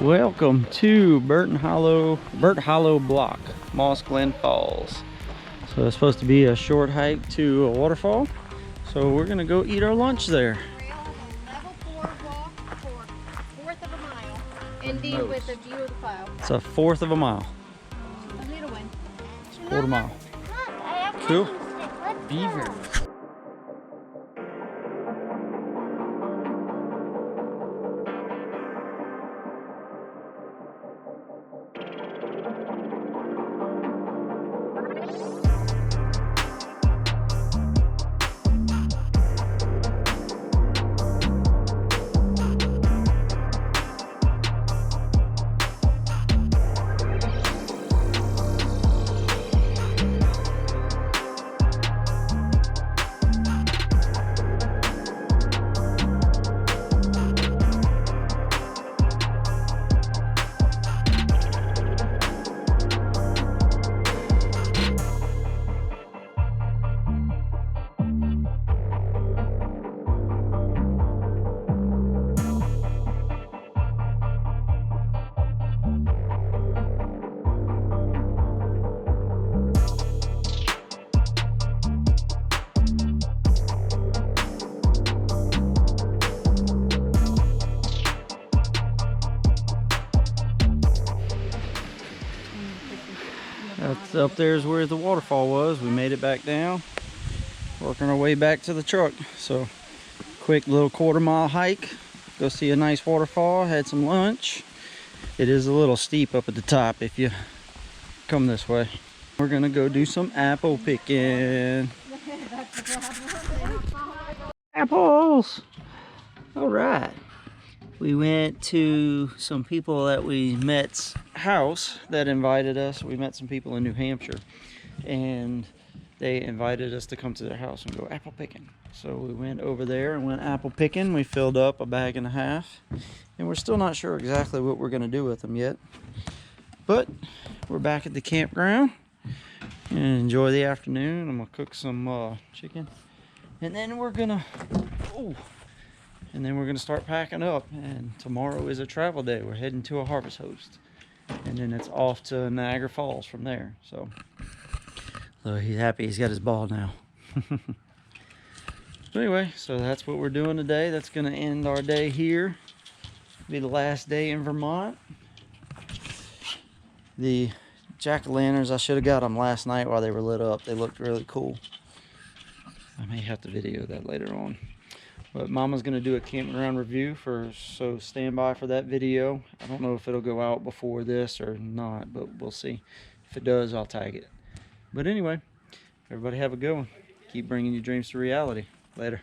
Welcome to Burt Hollow Block, Moss Glen Falls. So it's supposed to be a short hike to a waterfall. So we're gonna go eat our lunch there. Level 4 walk for 1/4 of a mile, ending with a view of the file. It's a 1/4 of a mile. A little one. 1/4 mile. Cool. Beaver. That's up there is where the waterfall was. We made it back down, working our way back to the truck. So quick little 1/4 mile hike, go see a nice waterfall, had some lunch. It is a little steep up at the top if you come this way. We're gonna go do some apple picking. Apples! All right. We went to some people that we met's house that invited us. We met some people in New Hampshire and they invited us to come to their house and go apple picking. So we went over there and went apple picking. We filled up a 1.5 bags and we're still not sure exactly what we're gonna do with them yet. But we're back at the campground and enjoy the afternoon. I'm gonna cook some chicken and then we're gonna, start packing up, and tomorrow is a travel day. We're heading to a harvest host and then it's off to Niagara Falls from there. So he's happy he's got his ball now. So anyway, so that's what we're doing today. That's going to end our day here. Be the last day in Vermont. The jack-o'-lanterns, I should have got them last night while they were lit up. They looked really cool. I may have to video that later on. But Mama's going to do a campground review, so stand by for that video. I don't know if it'll go out before this or not, but we'll see. If it does, I'll tag it. But anyway, everybody have a good one. Keep bringing your dreams to reality. Later.